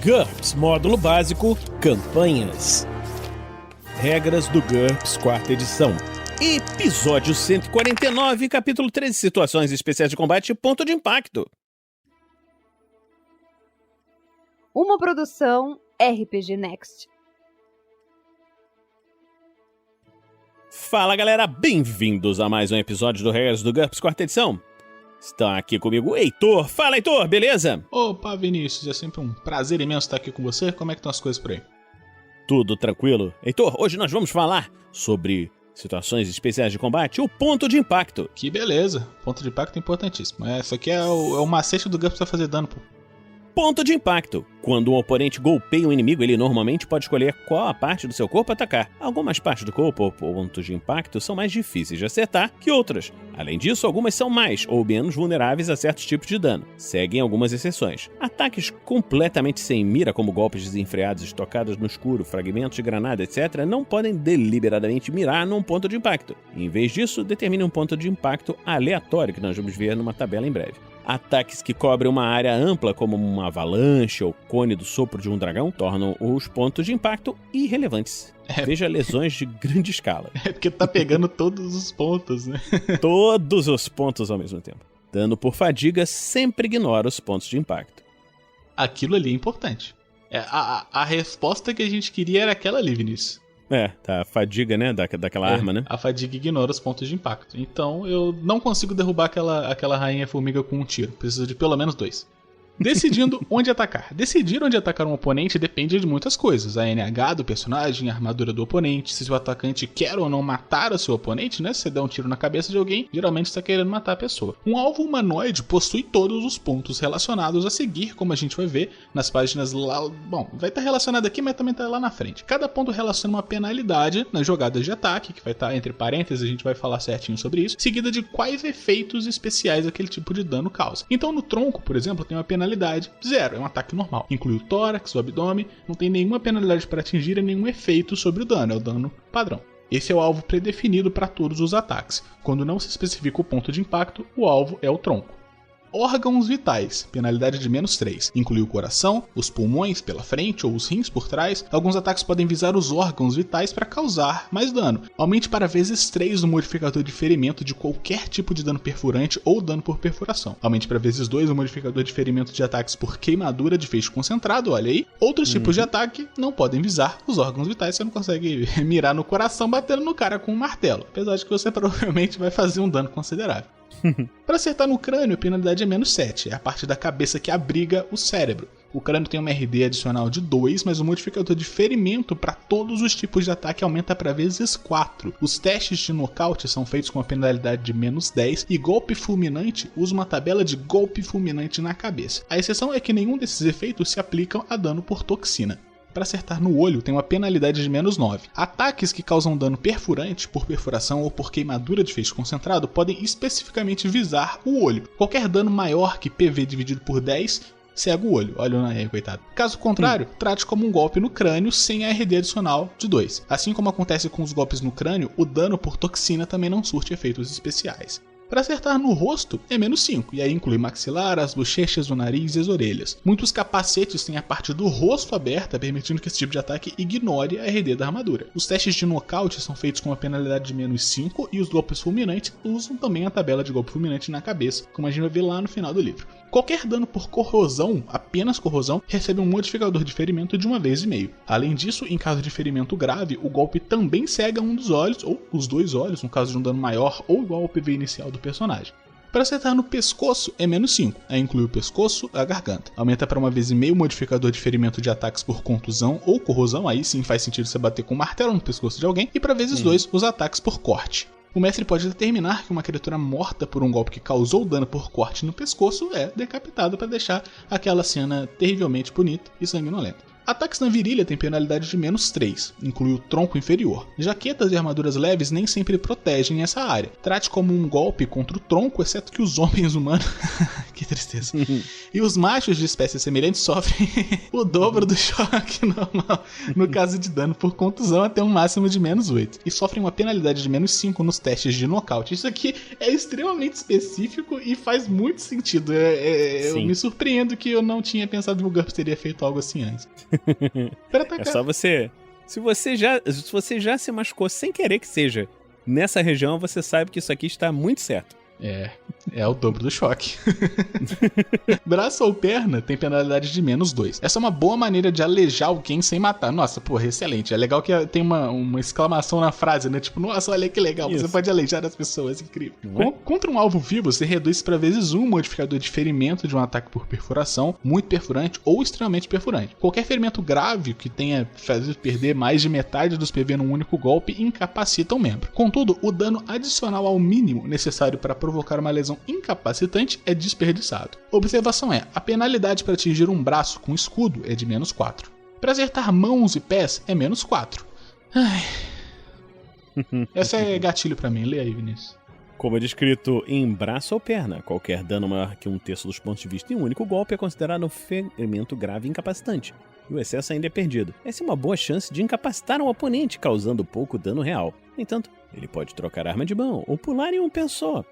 GURPS Módulo Básico Campanhas. Regras do GURPS, 4ª edição. Episódio 149, capítulo 13, Situações Especiais de Combate, Ponto de Impacto. Uma produção RPG Next. Fala galera, bem-vindos a mais um episódio do Regras do GURPS, 4ª edição. Está aqui comigo o Heitor. Fala, Heitor, beleza? Opa, Vinícius, é sempre um prazer imenso estar aqui com você. Como é que estão as coisas por aí? Tudo tranquilo. Heitor, hoje nós vamos falar sobre situações especiais de combate, o ponto de impacto. Que beleza, ponto de impacto é importantíssimo. Isso aqui é o macete do GURPS pra fazer dano, pô. Ponto de impacto. Quando um oponente golpeia um inimigo, ele normalmente pode escolher qual a parte do seu corpo atacar. Algumas partes do corpo ou pontos de impacto são mais difíceis de acertar que outras. Além disso, algumas são mais ou menos vulneráveis a certos tipos de dano. Seguem algumas exceções. Ataques completamente sem mira, como golpes desenfreados, estocadas no escuro, fragmentos de granada, etc., não podem deliberadamente mirar num ponto de impacto. Em vez disso, determine um ponto de impacto aleatório, que nós vamos ver numa tabela em breve. Ataques que cobrem uma área ampla, como uma avalanche ou cone do sopro de um dragão, tornam os pontos de impacto irrelevantes. Veja lesões de grande escala. É porque tá pegando todos os pontos, né? Todos os pontos ao mesmo tempo. Dano por fadiga sempre ignora os pontos de impacto. Aquilo ali é importante. A resposta que a gente queria era aquela ali, Vinícius. Tá, a fadiga, né, daquela arma, né? A fadiga ignora os pontos de impacto. Então eu não consigo derrubar aquela rainha formiga com um tiro. Preciso de pelo menos 2. Decidindo onde atacar. Decidir onde atacar um oponente depende de muitas coisas. A NH do personagem, a armadura do oponente, se o atacante quer ou não matar o seu oponente, né? Se você der um tiro na cabeça de alguém, geralmente está querendo matar a pessoa. Um alvo humanoide possui todos os pontos relacionados a seguir, como a gente vai ver nas páginas lá... Bom, vai estar relacionado aqui, mas também está lá na frente. Cada ponto relaciona uma penalidade nas jogadas de ataque, que vai estar entre parênteses, a gente vai falar certinho sobre isso, seguida de quais efeitos especiais aquele tipo de dano causa. Então no tronco, por exemplo, tem uma penalidade 0, é um ataque normal. Inclui o tórax, o abdômen, não tem nenhuma penalidade para atingir e nenhum efeito sobre o dano, é o dano padrão. Esse é o alvo predefinido para todos os ataques. Quando não se especifica o ponto de impacto, o alvo é o tronco. Órgãos vitais, penalidade de -3. Inclui o coração, os pulmões pela frente ou os rins por trás. Alguns ataques podem visar os órgãos vitais para causar mais dano. Aumente para vezes 3 o modificador de ferimento de qualquer tipo de dano perfurante ou dano por perfuração. Aumente para vezes 2 o modificador de ferimento de ataques por queimadura de feixe concentrado, olha aí. Outros tipos de ataque não podem visar os órgãos vitais, você não consegue mirar no coração batendo no cara com um martelo. Apesar de que você provavelmente vai fazer um dano considerável. Para acertar no crânio, a penalidade é -7, é a parte da cabeça que abriga o cérebro. O crânio tem uma RD adicional de 2, mas o modificador de ferimento para todos os tipos de ataque aumenta para vezes 4. Os testes de nocaute são feitos com uma penalidade de -10 e golpe fulminante usa uma tabela de golpe fulminante na cabeça. A exceção é que nenhum desses efeitos se aplicam a dano por toxina. Para acertar no olho, tem uma penalidade de -9. Ataques que causam dano perfurante, por perfuração ou por queimadura de feixe concentrado, podem especificamente visar o olho. Qualquer dano maior que PV dividido por 10, cega o olho. Olha aí, coitado. Caso contrário, trate como um golpe no crânio sem a RD adicional de 2. Assim como acontece com os golpes no crânio, o dano por toxina também não surte efeitos especiais. Para acertar no rosto é -5, e aí inclui maxilar, as bochechas, o nariz e as orelhas. Muitos capacetes têm a parte do rosto aberta, permitindo que esse tipo de ataque ignore a RD da armadura. Os testes de nocaute são feitos com uma penalidade de -5 e os golpes fulminantes usam também a tabela de golpe fulminante na cabeça, como a gente vai ver lá no final do livro. Qualquer dano por corrosão, apenas corrosão, recebe um modificador de ferimento de 1,5 vezes. Além disso, em caso de ferimento grave, o golpe também cega um dos olhos, ou os 2 olhos, no caso de um dano maior ou igual ao PV inicial do personagem. Para acertar no pescoço é -5, aí inclui o pescoço e a garganta. Aumenta para 1,5 vezes o modificador de ferimento de ataques por contusão ou corrosão, aí sim faz sentido você bater com um martelo no pescoço de alguém, e para vezes 2 os ataques por corte. O mestre pode determinar que uma criatura morta por um golpe que causou dano por corte no pescoço é decapitada para deixar aquela cena terrivelmente bonita e sanguinolenta. Ataques na virilha têm penalidade de -3, inclui o tronco inferior. Jaquetas e armaduras leves nem sempre protegem essa área. Trate como um golpe contra o tronco, exceto que os homens humanos... que tristeza. E os machos de espécies semelhantes sofrem o dobro do choque normal no caso de dano por contusão até um máximo de -8. E sofrem uma penalidade de -5 nos testes de nocaute. Isso aqui é extremamente específico e faz muito sentido. Eu me surpreendo que eu não tinha pensado que o GURPS teria feito algo assim antes. É só você... Se você já se machucou sem querer que seja nessa região, você sabe que isso aqui está muito certo. É o dobro do choque. Braço ou perna tem penalidade de -2. Essa é uma boa maneira de alejar alguém sem matar. Nossa, porra, excelente. É legal que tem uma exclamação na frase, né? Tipo, nossa, olha que legal, isso. Você pode alejar as pessoas, incrível. Contra um alvo vivo, você reduz para vezes 1 o modificador de ferimento de um ataque por perfuração, muito perfurante ou extremamente perfurante. Qualquer ferimento grave que tenha feito perder mais de metade dos PV num único golpe incapacita o membro. Contudo, o dano adicional ao mínimo necessário para provocar uma lesão incapacitante é desperdiçado. Observação é, a penalidade para atingir um braço com escudo é de -4. Para acertar mãos e pés é -4. Essa é gatilho para mim, lê aí, Vinícius. Como é descrito em braço ou perna, qualquer dano maior que 1/3 dos pontos de vista em um único golpe é considerado um ferimento grave e incapacitante, e o excesso ainda é perdido. Essa é uma boa chance de incapacitar um oponente, causando pouco dano real. No entanto, ele pode trocar arma de mão ou pular em um pé só,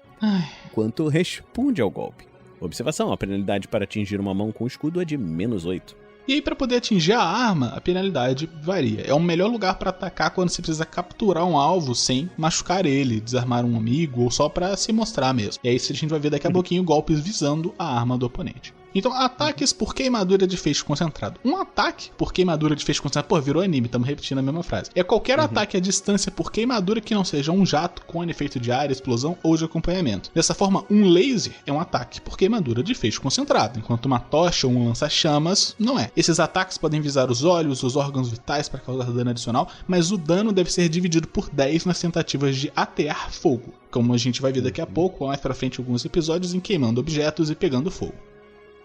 enquanto responde ao golpe. Observação, a penalidade para atingir uma mão com escudo é de -8. E aí, para poder atingir a arma, a penalidade varia. É o melhor lugar para atacar quando você precisa capturar um alvo sem machucar ele, desarmar um amigo ou só para se mostrar mesmo. E aí a gente vai ver daqui a pouquinho golpes visando a arma do oponente. Então, ataques por queimadura de feixe concentrado. Um ataque por queimadura de feixe concentrado... Pô, virou anime, estamos repetindo a mesma frase. É qualquer ataque à distância por queimadura que não seja um jato, cone, efeito de ar, explosão ou de acompanhamento. Dessa forma, um laser é um ataque por queimadura de feixe concentrado, enquanto uma tocha ou um lança-chamas não é. Esses ataques podem visar os olhos, os órgãos vitais para causar dano adicional, mas o dano deve ser dividido por 10 nas tentativas de atear fogo, como a gente vai ver daqui a pouco, mais pra frente alguns episódios, em queimando objetos e pegando fogo.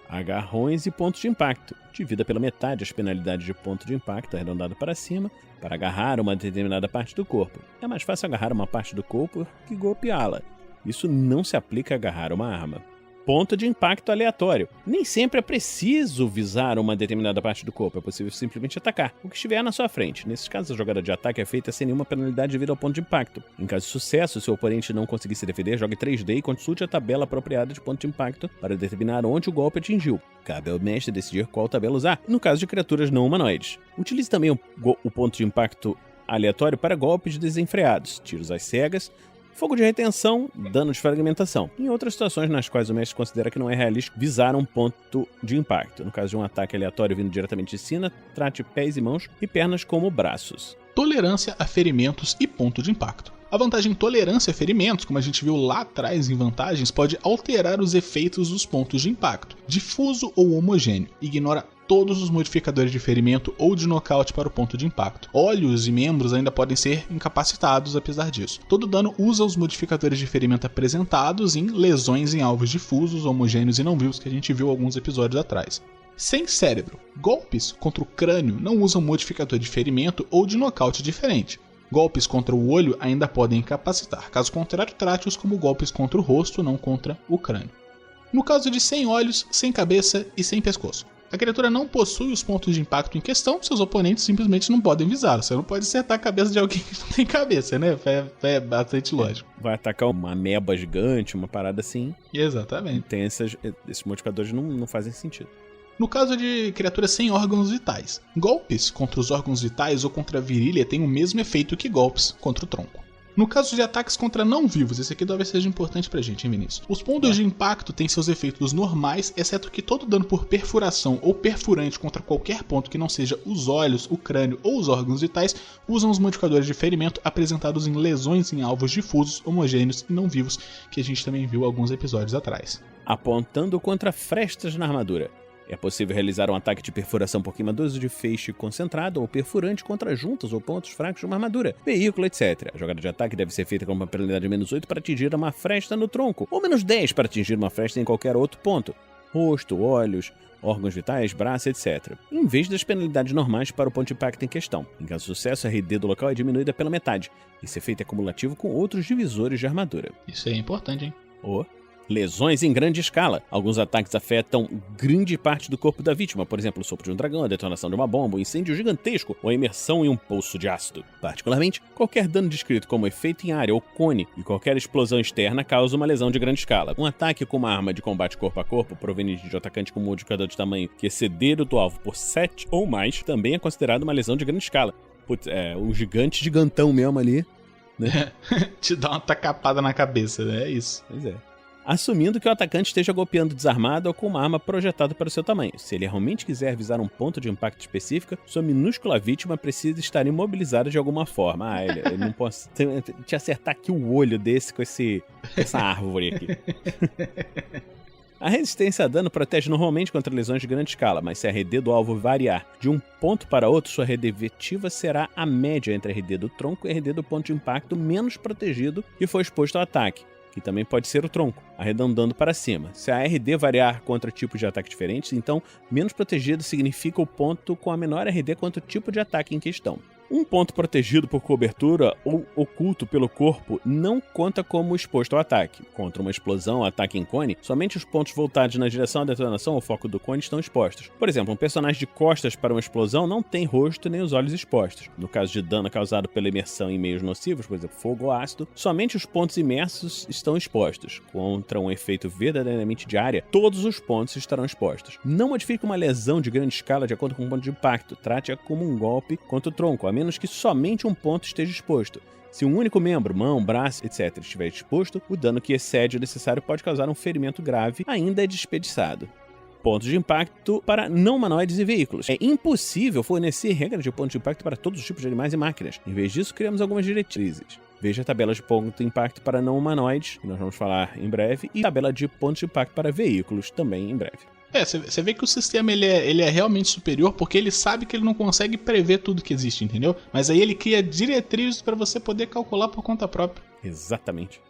Agarrões e pontos de impacto. Divida pela metade as penalidades de ponto de impacto arredondado para cima para agarrar uma determinada parte do corpo. É mais fácil agarrar uma parte do corpo que golpeá-la. Isso não se aplica a agarrar uma arma. Ponto de impacto aleatório. Nem sempre é preciso visar uma determinada parte do corpo, é possível simplesmente atacar o que estiver na sua frente. Nesses casos, a jogada de ataque é feita sem nenhuma penalidade devido ao ponto de impacto. Em caso de sucesso, se o oponente não conseguir se defender, jogue 3D e consulte a tabela apropriada de ponto de impacto para determinar onde o golpe atingiu. Cabe ao mestre decidir qual tabela usar, no caso de criaturas não humanoides. Utilize também o ponto de impacto aleatório para golpes desenfreados, tiros às cegas, fogo de retenção, dano de fragmentação. Em outras situações nas quais o mestre considera que não é realístico visar um ponto de impacto. No caso de um ataque aleatório vindo diretamente de cima, trate pés e mãos e pernas como braços. Tolerância a ferimentos e ponto de impacto. A vantagem tolerância a ferimentos, como a gente viu lá atrás em vantagens, pode alterar os efeitos dos pontos de impacto. Difuso ou homogêneo. Ignora todos os modificadores de ferimento ou de nocaute para o ponto de impacto. Olhos e membros ainda podem ser incapacitados apesar disso. Todo dano usa os modificadores de ferimento apresentados em lesões em alvos difusos, homogêneos e não vivos que a gente viu alguns episódios atrás. Sem cérebro. Golpes contra o crânio não usam modificador de ferimento ou de nocaute diferente. Golpes contra o olho ainda podem incapacitar. Caso contrário, trate-os como golpes contra o rosto, não contra o crânio. No caso de sem olhos, sem cabeça e sem pescoço. A criatura não possui os pontos de impacto em questão, seus oponentes simplesmente não podem visá-lo. Você não pode acertar a cabeça de alguém que não tem cabeça, né? É bastante lógico. Vai atacar uma ameba gigante, uma parada assim. Exatamente. Tem esses modificadores não fazem sentido. No caso de criaturas sem órgãos vitais, golpes contra os órgãos vitais ou contra a virilha têm o mesmo efeito que golpes contra o tronco. No caso de ataques contra não-vivos, esse aqui talvez seja importante pra gente, hein, Vinícius? Os pontos de impacto têm seus efeitos normais, exceto que todo dano por perfuração ou perfurante contra qualquer ponto que não seja os olhos, o crânio ou os órgãos vitais usam os modificadores de ferimento apresentados em lesões em alvos difusos, homogêneos e não-vivos, que a gente também viu alguns episódios atrás. Apontando contra frestas na armadura. É possível realizar um ataque de perfuração por queimaduras de feixe concentrado ou perfurante contra juntas ou pontos fracos de uma armadura, veículo, etc. A jogada de ataque deve ser feita com uma penalidade de -8 para atingir uma fresta no tronco, ou -10 para atingir uma fresta em qualquer outro ponto. Rosto, olhos, órgãos vitais, braço, etc. Em vez das penalidades normais para o ponto de impacto em questão. Em caso de sucesso, a RD do local é diminuída pela metade. Esse efeito é cumulativo com outros divisores de armadura. Isso é importante, hein? Lesões em grande escala. Alguns ataques afetam grande parte do corpo da vítima, por exemplo, o sopro de um dragão, a detonação de uma bomba, um incêndio gigantesco ou a imersão em um poço de ácido. Particularmente, qualquer dano descrito como efeito em área ou cone e qualquer explosão externa causa uma lesão de grande escala. Um ataque com uma arma de combate corpo a corpo proveniente de um atacante com um modificador de tamanho que exceder o do alvo por 7 ou mais também é considerado uma lesão de grande escala. Putz, o gigantão mesmo ali, né? Te dá uma tacapada na cabeça, né? É isso. Pois é. Assumindo que o atacante esteja golpeando desarmado ou com uma arma projetada para o seu tamanho. Se ele realmente quiser visar um ponto de impacto específico, sua minúscula vítima precisa estar imobilizada de alguma forma. Ele não pode te acertar aqui o olho desse com essa árvore aqui. A resistência a dano protege normalmente contra lesões de grande escala, mas se a RD do alvo variar de um ponto para outro, sua RD efetiva será a média entre a RD do tronco e a RD do ponto de impacto menos protegido que foi exposto ao ataque, que também pode ser o tronco, arredondando para cima. Se a RD variar contra tipos de ataque diferentes, então menos protegido significa o ponto com a menor RD contra o tipo de ataque em questão. Um ponto protegido por cobertura ou oculto pelo corpo não conta como exposto ao ataque. Contra uma explosão ou ataque em cone, somente os pontos voltados na direção da detonação ou foco do cone estão expostos. Por exemplo, um personagem de costas para uma explosão não tem rosto nem os olhos expostos. No caso de dano causado pela imersão em meios nocivos, por exemplo, fogo ou ácido, somente os pontos imersos estão expostos. Contra um efeito verdadeiramente de área, todos os pontos estarão expostos. Não modifique uma lesão de grande escala de acordo com o ponto de impacto. Trate-a como um golpe contra o tronco, a menos que somente um ponto esteja exposto. Se um único membro, mão, braço, etc. estiver exposto, o dano que excede o necessário pode causar um ferimento grave, ainda é desperdiçado. Pontos de impacto para não humanoides e veículos. É impossível fornecer regras de ponto de impacto para todos os tipos de animais e máquinas. Em vez disso, criamos algumas diretrizes. Veja a tabela de ponto de impacto para não humanoides, que nós vamos falar em breve, e tabela de ponto de impacto para veículos, também em breve. Você vê que o sistema ele é realmente superior porque ele sabe que ele não consegue prever tudo que existe, entendeu? Mas aí ele cria diretrizes para você poder calcular por conta própria. Exatamente.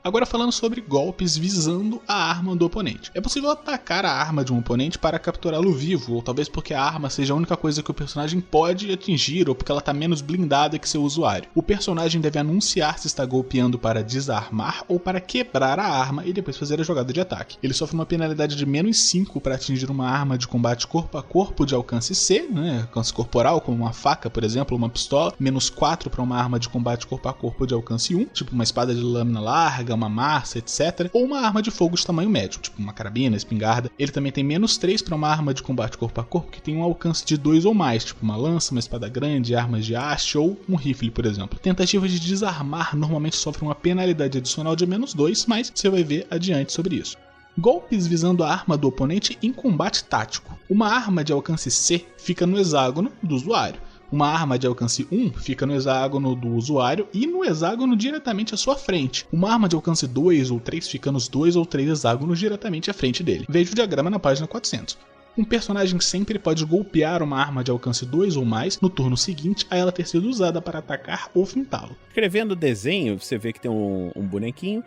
Agora falando sobre golpes visando a arma do oponente. É possível atacar a arma de um oponente para capturá-lo vivo, ou talvez porque a arma seja a única coisa que o personagem pode atingir, ou porque ela está menos blindada que seu usuário. O personagem deve anunciar se está golpeando para desarmar ou para quebrar a arma e depois fazer a jogada de ataque. Ele sofre uma penalidade de -5 para atingir uma arma de combate corpo a corpo de alcance C, né, alcance corporal, como uma faca, por exemplo, ou uma pistola, -4 para uma arma de combate corpo a corpo de alcance 1, tipo uma espada de lâmina larga, uma massa, etc. Ou uma arma de fogo de tamanho médio, tipo uma carabina, espingarda. Ele também tem -3 para uma arma de combate corpo a corpo que tem um alcance de 2 ou mais, tipo uma lança, uma espada grande, armas de haste ou um rifle, por exemplo. Tentativas de desarmar normalmente sofrem uma penalidade adicional de -2, mas você vai ver adiante sobre isso. Golpes visando a arma do oponente em combate tático. Uma arma de alcance C fica no hexágono do usuário. Uma arma de alcance 1 fica no hexágono do usuário e no hexágono diretamente à sua frente. Uma arma de alcance 2 ou 3 fica nos 2 ou 3 hexágonos diretamente à frente dele. Veja o diagrama na página 400. Um personagem sempre pode golpear uma arma de alcance 2 ou mais no turno seguinte a ela ter sido usada para atacar ou fintá-lo. Escrevendo o desenho, você vê que tem um bonequinho.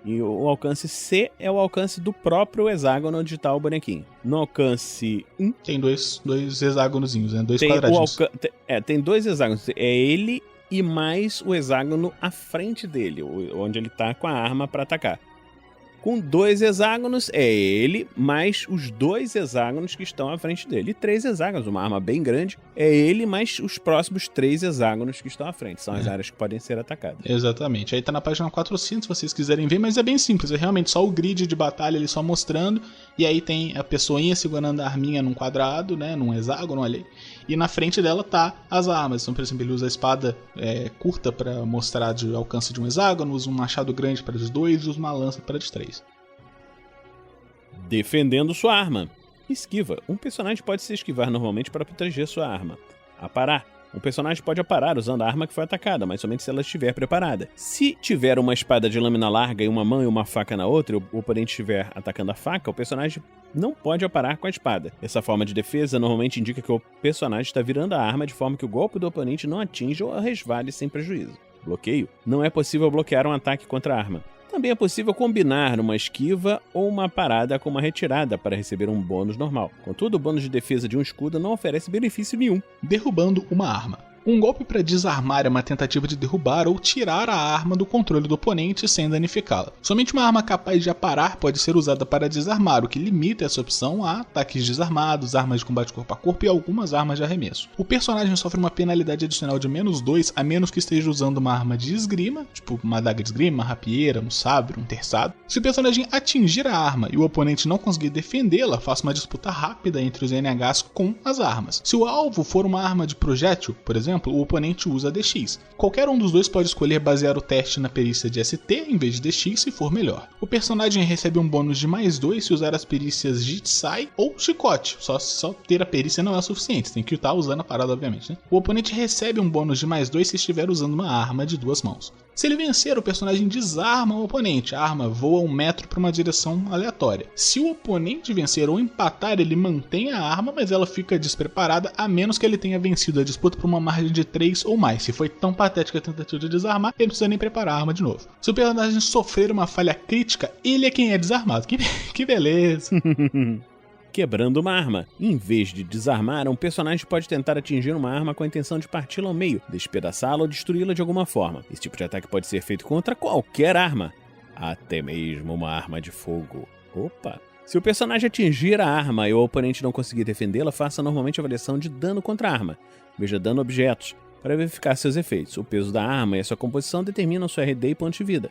E o alcance C é o alcance do próprio hexágono onde está o bonequinho. No alcance 1... Tem dois hexágonozinhos, né? Dois quadradinhos. Tem 2 hexágonos. É ele e mais o hexágono à frente dele, onde ele está com a arma para atacar. Com 2 hexágonos, é ele mais os 2 hexágonos que estão à frente dele. E 3 hexágonos, uma arma bem grande, é ele mais os próximos 3 hexágonos que estão à frente. São as áreas que podem ser atacadas. Exatamente. Aí tá na página 400, se vocês quiserem ver, mas é bem simples. É realmente só o grid de batalha ali só mostrando. E aí tem a pessoinha segurando a arminha num quadrado, né, num hexágono ali. E na frente dela tá as armas. Então, por exemplo, ele usa a espada curta para mostrar de alcance de um hexágono, usa um machado grande para os 2 e usa uma lança para os 3. Defendendo sua arma. Esquiva. Um personagem pode se esquivar normalmente para proteger sua arma. Aparar. Um personagem pode aparar usando a arma que foi atacada, mas somente se ela estiver preparada. Se tiver uma espada de lâmina larga em uma mão e uma faca na outra, e o oponente estiver atacando a faca, o personagem não pode aparar com a espada. Essa forma de defesa normalmente indica que o personagem está virando a arma de forma que o golpe do oponente não atinja ou resvale sem prejuízo. Bloqueio. Não é possível bloquear um ataque contra a arma. Também é possível combinar uma esquiva ou uma parada com uma retirada para receber um bônus normal. Contudo, o bônus de defesa de um escudo não oferece benefício nenhum. Derrubando uma arma. Um golpe para desarmar é uma tentativa de derrubar ou tirar a arma do controle do oponente sem danificá-la. Somente uma arma capaz de aparar pode ser usada para desarmar, o que limita essa opção a ataques desarmados, armas de combate corpo a corpo e algumas armas de arremesso. O personagem sofre uma penalidade adicional de -2, a menos que esteja usando uma arma de esgrima, tipo uma adaga de esgrima, uma rapieira, um sabre, um terçado. Se o personagem atingir a arma e o oponente não conseguir defendê-la, faça uma disputa rápida entre os NHs com as armas. Se o alvo for uma arma de projétil, por exemplo, o oponente usa DX. Qualquer um dos dois pode escolher basear o teste na perícia de ST em vez de DX se for melhor. O personagem recebe um bônus de +2 se usar as perícias Jitsai ou Chicote. Só ter a perícia não é o suficiente, tem que estar usando a parada obviamente, né? O oponente recebe um bônus de +2 se estiver usando uma arma de 2 mãos. Se ele vencer, o personagem desarma o oponente, a arma voa 1 metro para uma direção aleatória. Se o oponente vencer ou empatar, ele mantém a arma, mas ela fica despreparada a menos que ele tenha vencido a disputa por uma margem de 3 ou mais. Se foi tão patética a tentativa de desarmar, ele não precisa nem preparar a arma de novo. Se o personagem sofrer uma falha crítica, ele é quem é desarmado. Que beleza! Quebrando uma arma. Em vez de desarmar, um personagem pode tentar atingir uma arma com a intenção de parti-la ao meio, despedaçá-la ou destruí-la de alguma forma. Esse tipo de ataque pode ser feito contra qualquer arma, até mesmo uma arma de fogo. Opa! Se o personagem atingir a arma e o oponente não conseguir defendê-la, faça normalmente a avaliação de dano contra a arma. Veja dano a objetos, para verificar seus efeitos. O peso da arma e a sua composição determinam sua RD e pontos de vida.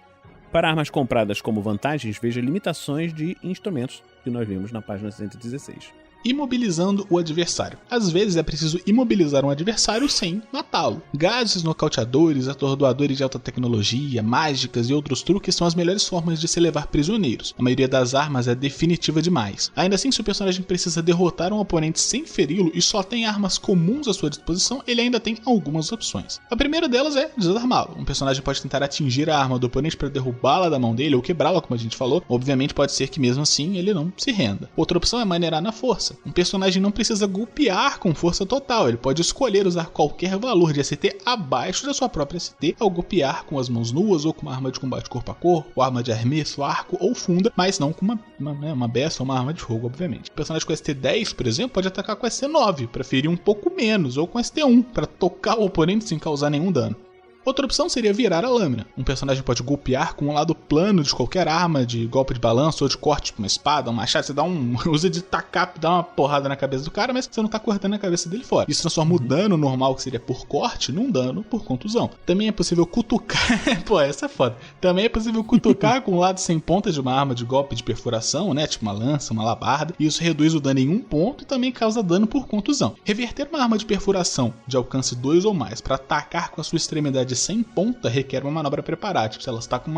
Para armas compradas como vantagens, veja limitações de instrumentos, que nós vimos na página 116. Imobilizando o adversário. Às vezes é preciso imobilizar um adversário sem matá-lo. Gases nocauteadores, atordoadores de alta tecnologia, mágicas e outros truques são as melhores formas de se levar prisioneiros. A maioria das armas é definitiva demais. Ainda assim, se o personagem precisa derrotar um oponente sem feri-lo e só tem armas comuns à sua disposição, ele ainda tem algumas opções. A primeira delas é desarmá-lo. Um personagem pode tentar atingir a arma do oponente para derrubá-la da mão dele ou quebrá-la, como a gente falou. Obviamente pode ser que mesmo assim ele não se renda. Outra opção é maneirar na força. Um personagem não precisa golpear com força total, ele pode escolher usar qualquer valor de ST abaixo da sua própria ST ao golpear com as mãos nuas ou com uma arma de combate corpo a corpo, arma de arremesso, arco ou funda, mas não com uma besta ou uma arma de fogo, obviamente. O personagem com ST 10, por exemplo, pode atacar com ST 9, para ferir um pouco menos, ou com ST 1, para tocar o oponente sem causar nenhum dano. Outra opção seria virar a lâmina. Um personagem pode golpear com um lado plano de qualquer arma, de golpe de balanço ou de corte, tipo uma espada, um machado. Você usa de tacar, dá uma porrada na cabeça do cara, mas você não tá cortando a cabeça dele fora. Isso transforma o dano normal, que seria por corte, num dano por contusão. Também é possível cutucar... Pô, essa é foda. Também é possível cutucar com o lado sem ponta de uma arma de golpe de perfuração, né? Tipo uma lança, uma alabarda. E isso reduz o dano em 1 ponto e também causa dano por contusão. Reverter uma arma de perfuração de alcance 2 ou mais para atacar com a sua extremidade sem ponta requer uma manobra preparada. Tipo, se ela está com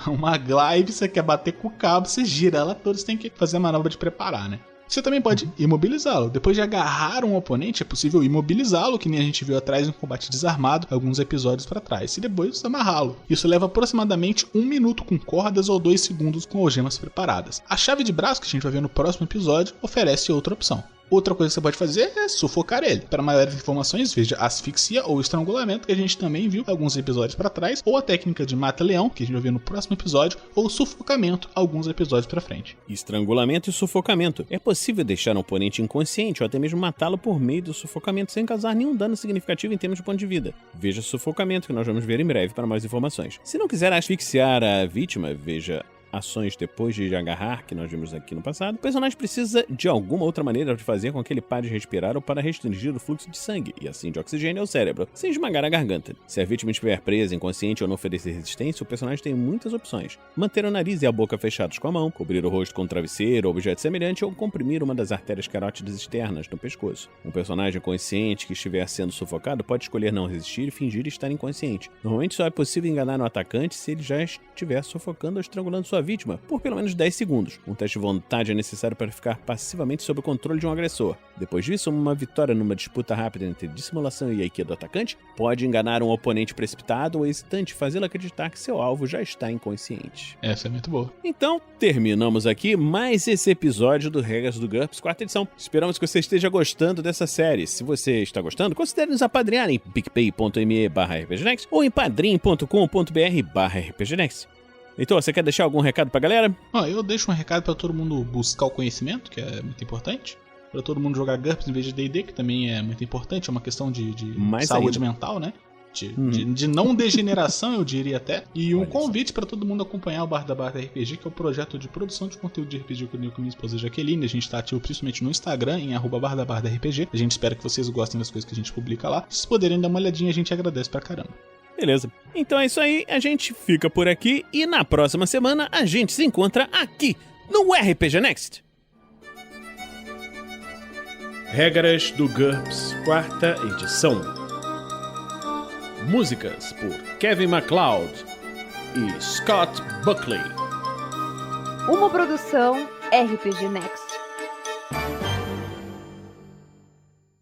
uma glaive, você quer bater com o cabo, você gira ela toda, você tem que fazer a manobra de preparar, né? Você também pode imobilizá-lo. Depois de agarrar um oponente, é possível imobilizá-lo, que nem a gente viu atrás no combate desarmado, alguns episódios para trás, e depois amarrá-lo. Isso leva aproximadamente 1 minuto com cordas ou 2 segundos com algemas preparadas. A chave de braço, que a gente vai ver no próximo episódio, oferece outra opção. Outra coisa que você pode fazer é sufocar ele. Para maiores informações, veja asfixia ou estrangulamento, que a gente também viu alguns episódios para trás, ou a técnica de mata-leão, que a gente vai ver no próximo episódio, ou sufocamento, alguns episódios para frente. Estrangulamento e sufocamento. É possível deixar um oponente inconsciente ou até mesmo matá-lo por meio do sufocamento sem causar nenhum dano significativo em termos de ponto de vida. Veja sufocamento, que nós vamos ver em breve para mais informações. Se não quiser asfixiar a vítima, veja ações depois de agarrar, que nós vimos aqui no passado, o personagem precisa de alguma outra maneira de fazer com que ele pare de respirar ou para restringir o fluxo de sangue, e assim de oxigênio ao cérebro, sem esmagar a garganta. Se a vítima estiver presa, inconsciente ou não oferecer resistência, o personagem tem muitas opções. Manter o nariz e a boca fechados com a mão, cobrir o rosto com um travesseiro ou objeto semelhante, ou comprimir uma das artérias carótidas externas no pescoço. Um personagem consciente que estiver sendo sufocado pode escolher não resistir e fingir estar inconsciente. Normalmente só é possível enganar o atacante se ele já estiver sufocando ou estrangulando sua vítima por pelo menos 10 segundos. Um teste de vontade é necessário para ficar passivamente sob o controle de um agressor. Depois disso, uma vitória numa disputa rápida entre dissimulação e aikido do atacante pode enganar um oponente precipitado ou hesitante, fazê-lo acreditar que seu alvo já está inconsciente. Essa é muito boa. Então, terminamos aqui mais esse episódio do Regras do GURPS, 4ª edição. Esperamos que você esteja gostando dessa série. Se você está gostando, considere nos apadrinhar em picpay.me/rpgnext ou em padrim.com.br/rpgnext. Então, você quer deixar algum recado pra galera? Eu deixo um recado pra todo mundo buscar o conhecimento, que é muito importante. pra todo mundo jogar GURPS em vez de D&D, que também é muito importante, é uma questão de Mais saúde ainda. mental, né? De não degeneração, eu diria até. E um Olha convite para todo mundo acompanhar o Bar da Barda RPG, que é o projeto de produção de conteúdo de RPG que eu tenho com minha esposa Jaqueline. A gente tá ativo principalmente no Instagram, em @bardabardarpg. A gente espera que vocês gostem das coisas que a gente publica lá. Se vocês puderem dar uma olhadinha, a gente agradece pra caramba. Beleza. Então é isso aí, a gente fica por aqui e na próxima semana a gente se encontra aqui no RPG Next. Regras do GURPS, 4ª edição. Músicas por Kevin MacLeod e Scott Buckley. Uma produção RPG Next.